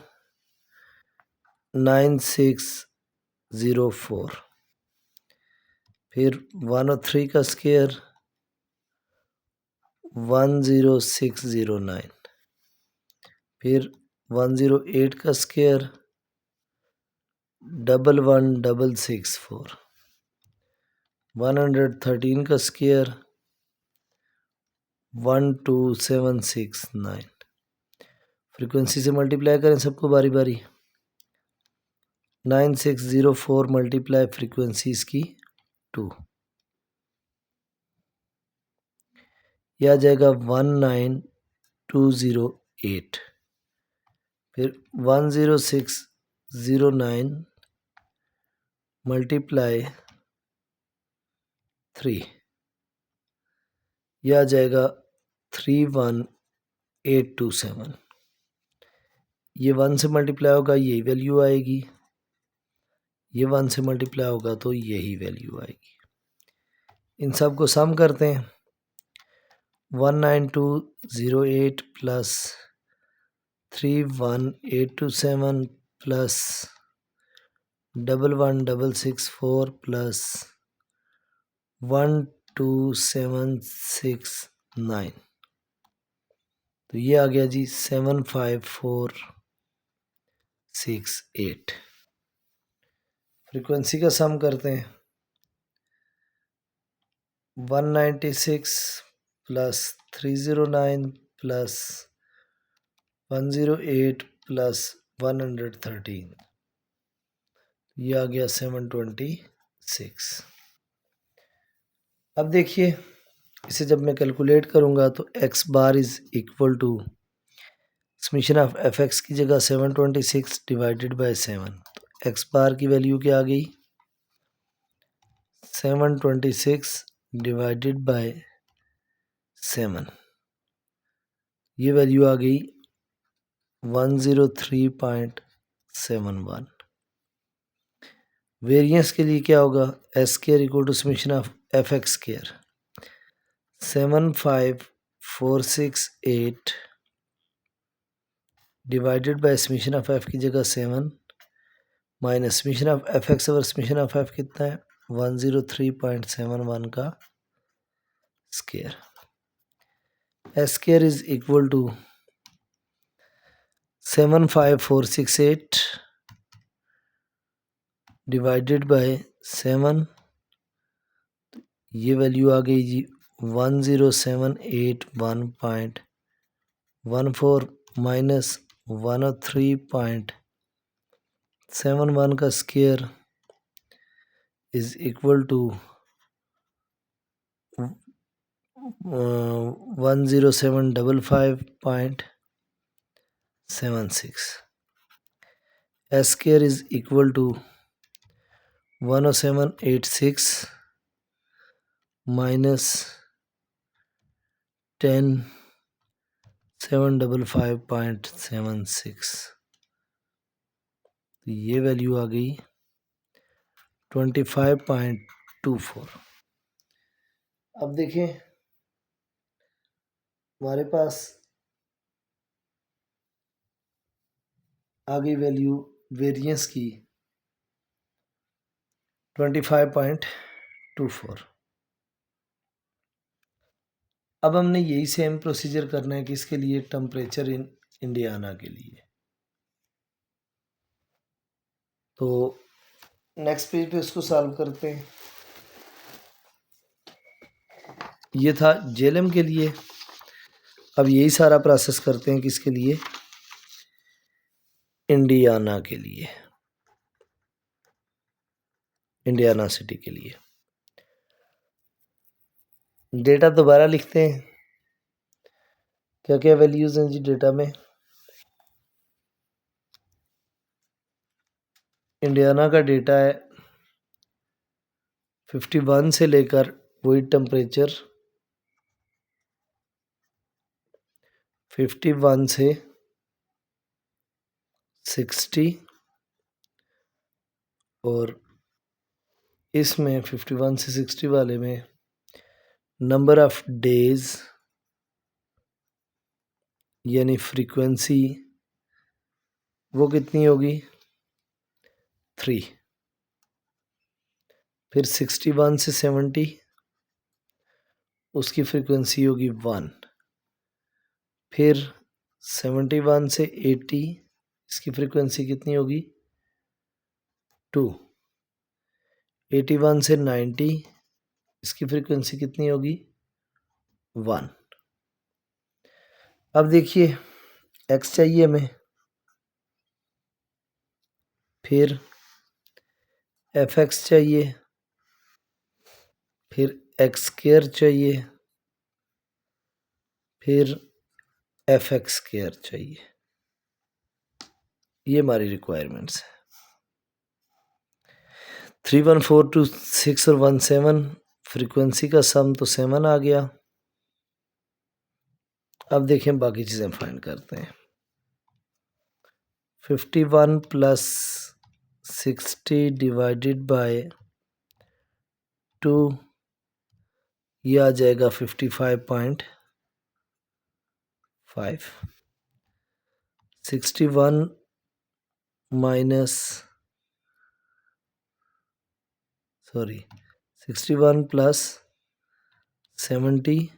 9604, फिर 103 का स्क्वायर 10609, फिर 108 का स्क्वायर 11664, 113 का स्क्वायर 12769। फ्रीक्वेंसी से मल्टीप्लाई करें सबको बारी बारी, 9604 मल्टीप्लाई फ्रीक्वेंसीज की 2, यह आ जाएगा 19208, फिर 10609 मल्टीप्लाई 3, ये आ जाएगा 31827। ये 1 से मल्टीप्लाई होगा, यही वैल्यू आएगी। ये 1 से मल्टीप्लाई होगा तो यही वैल्यू आएगी। इन सब को सम करते हैं। 19208 प्लस 31827 प्लस 11664 प्लस 12769, तो ये आ गया जी 75468। फ्रीक्वेंसी का सम करते हैं। 196 प्लस 309 प्लस 108 प्लस 113, ये आ गया 726। अब देखिए, इसे जब मैं कैलकुलेट करूँगा तो x bar is equal to summation of F X की जगह 726 डिवाइडेड बाय 7, तो x बार की वैल्यू क्या आ गई? 726 डिवाइडेड बाय 7, ये वैल्यू आ गई 103.71। वेरिएंस के लिए क्या होगा? S square equal to summation of F X square 75468 divided by summation of F की जगह 7 minus summation of F X और समीशन ऑफ एफ कितना है? 103.71 का square. S square is equal to 75468 divided by 7, ये वैल्यू आ गई जी 10781.14 minus 103.71 का square is equal to 10755.76। S square is equal to 10786 minus 10755.76, तो ये वैल्यू आ गई 25.24। अब देखें, हमारे पास आ गई वैल्यू वेरिएंस की 25.24। अब हमने यही सेम प्रोसीजर करना है कि इसके लिए टेम्परेचर इन इंडियाना के लिए। तो नेक्स्ट पेज पे इसको सॉल्व करते हैं। ये था जेएलएम के लिए। अब यही सारा प्रोसेस करते हैं किसके लिए? इंडियाना के लिए, इंडियाना सिटी के लिए। डेटा दोबारा लिखते हैं। क्या क्या वैल्यूज हैं जी डेटा में? इंडियाना का डेटा है 51 से लेकर वही टेम्परेचर 51 से 60, और इसमें 51 से 60 वाले में नंबर ऑफ डेज यानी फ्रीक्वेंसी वो कितनी होगी? 3। फिर 61 से 70 उसकी फ्रीक्वेंसी होगी 1। फिर 71 से 80 इसकी फ्रीक्वेंसी कितनी होगी? 2। 81 से 90 इसकी फ्रीक्वेंसी कितनी होगी? 1। अब देखिए, x चाहिए हमें, फिर एफ एक्स चाहिए, फिर एक्स स्केयर चाहिए, फिर एफ एक्स स्केयर चाहिए। ये हमारी रिक्वायरमेंट्स है। 3142 6 और 17 फ्रीक्वेंसी का सम तो 7 आ गया। अब देखें बाकी चीज़ें फाइंड करते हैं। 51 प्लस 60 डिवाइडेड बाय 2, ये आ जाएगा 55.5। 61 माइनस 61 प्लस 70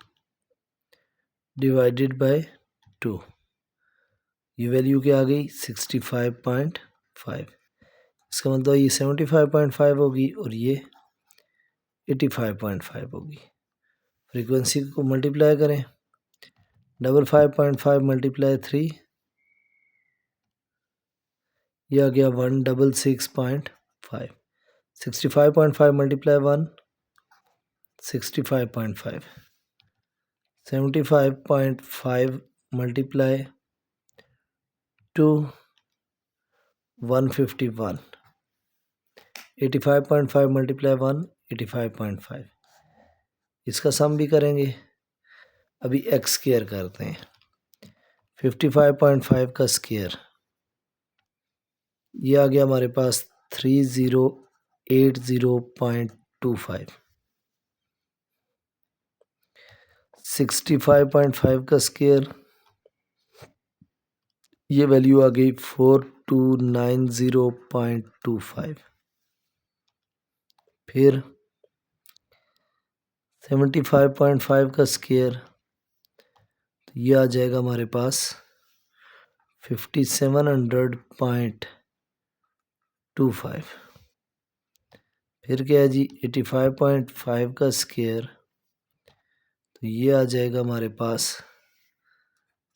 डिवाइडेड बाय 2, ये वैल्यू क्या आ गई 65.5। इसका मतलब ये 75.5 होगी और ये 85.5 होगी। फ्रीक्वेंसी को मल्टीप्लाई करें, 55.5 मल्टीप्लाई 3, यह आ गया 166.5। 65.5 मल्टीप्लाई 1, 65.5। 75.5 मल्टीप्लाई 2, 151। 85.5 मल्टीप्लाई 1, 85.5। इसका सम भी करेंगे। अभी एक्स स्क्वायर करते हैं। 55.5 का स्क्वायर, ये आ गया हमारे पास 3080.25। 65.5 का स्क्वायर, ये वैल्यू आ गई 4290.25। फिर 75.5 का स्क्वायर, तो ये आ जाएगा हमारे पास 5700.25। फिर क्या है जी 85.5 का स्क्वायर, तो ये आ जाएगा हमारे पास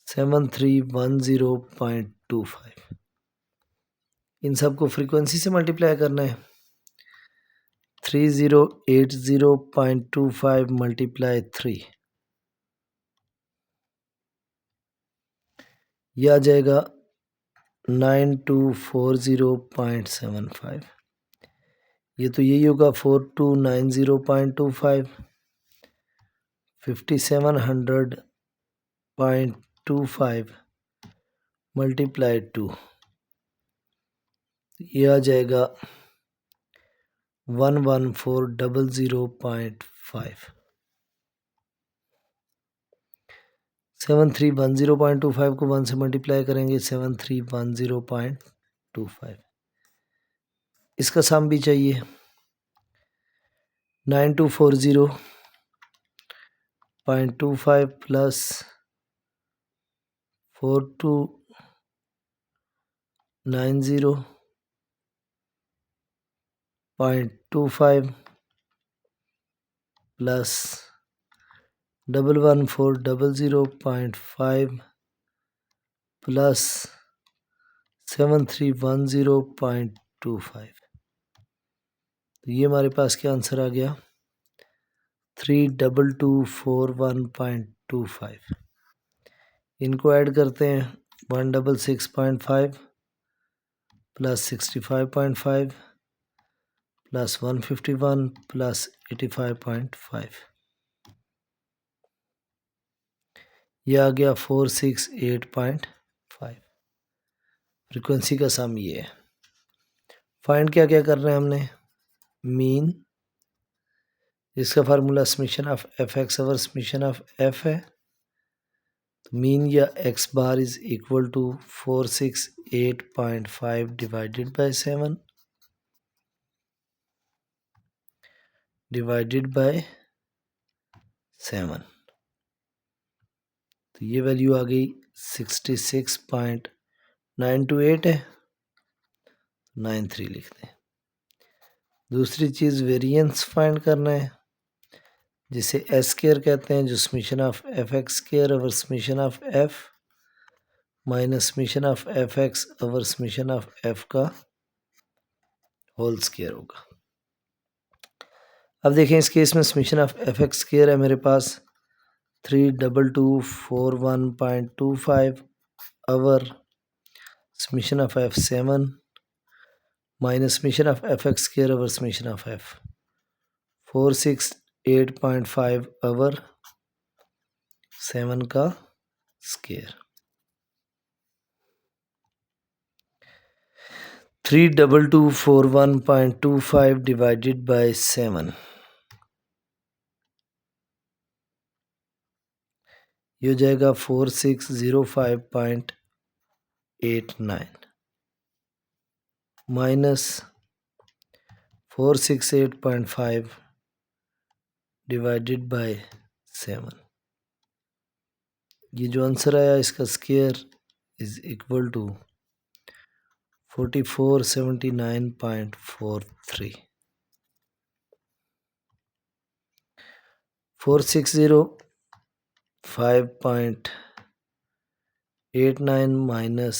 7310.25। इन सबको फ्रीक्वेंसी से मल्टीप्लाई करना है। 3080.25 मल्टीप्लाई 3, यह आ जाएगा 9240.75। ये तो यही होगा 4290.25। 5700.25 मल्टीप्लाई 2, ये आ जाएगा 11400.5। 7310.25 को 1 से मल्टीप्लाई करेंगे 7310.25। इसका सम भी चाहिए। 9240.25 प्लस 4290.25 प्लस 11400.5 प्लस 7310.25, तो ये हमारे पास क्या आंसर आ गया 3224.25। इनको ऐड करते हैं 166.5 प्लस 65.5 प्लस 151 प्लस 85.5, यह आ गया 468.5। फ्रीक्वेंसी का सम ये है। फाइंड क्या क्या कर रहे हैं हमने, मीन, इसका formula summation of F X over summation of F है, तो मीन या X bar is equal to 468.5 divided by 7 divided by 7, तो ये वैल्यू आ गई 66.928 है, 93 लिख दें। दूसरी चीज़ वेरिएंस फाइंड करना है, जिसे एस स्क्वायर कहते हैं, जो summation of F X square over summation of F minus summation of F X over summation of F का होल स्क्वायर होगा। अब देखें इस केस में summation of F X square है मेरे पास 32241.25 over summation of F 7 minus summation of F X square over summation of F 8.5 over 7 का स्क्वायर 32241.25 डिवाइडेड बाय 7 ये हो जाएगा 4605.89 माइनस 468.5 डिवाइडेड बाय 7 ये जो आंसर आया इसका square is equal to 4479.43 4605.89 minus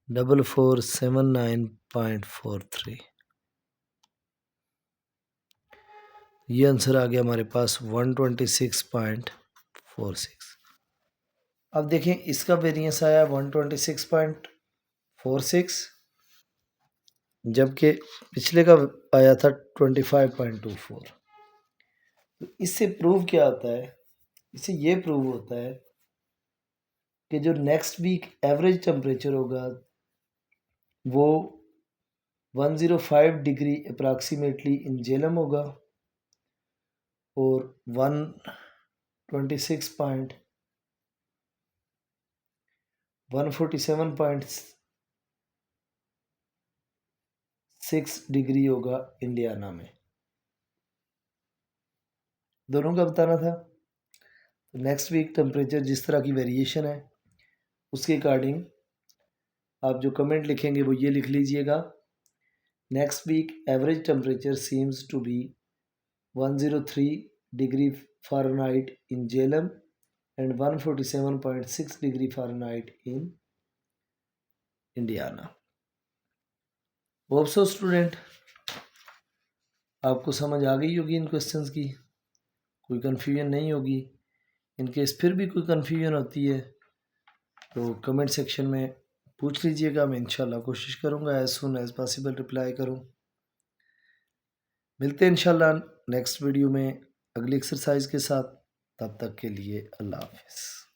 4479.43 ये आंसर आ गया हमारे पास 126.46। अब देखें इसका वेरिएंस आया 126.46 जबकि पिछले का आया था 25.24। तो इससे प्रूव क्या होता है, इससे ये प्रूव होता है कि जो नेक्स्ट वीक एवरेज टेम्परेचर होगा वो 105 डिग्री अप्रॉक्सीमेटली इन जेलम होगा और 147.6 डिग्री होगा इंडियाना में। दोनों का बताना था। तो नेक्स्ट वीक टेम्परेचर जिस तरह की वेरिएशन है उसके अकॉर्डिंग आप जो कमेंट लिखेंगे वो ये लिख लीजिएगा, next week average temperature seems to be 103 degree Fahrenheit in Jhelum and 147.6 degree Fahrenheit in Indiana. Hope so student आपको समझ आ गई होगी इन क्वेश्चंस की, कोई कन्फ्यूजन नहीं होगी। इनकेस फिर भी कोई कन्फ्यूजन होती है तो कमेंट सेक्शन में पूछ लीजिएगा, मैं इंशाल्लाह कोशिश करूँगा as soon as possible reply करूँ। मिलते हैं इंशाल्लाह नेक्स्ट वीडियो में अगली एक्सरसाइज के साथ, तब तक के लिए अल्लाह हाफिज़।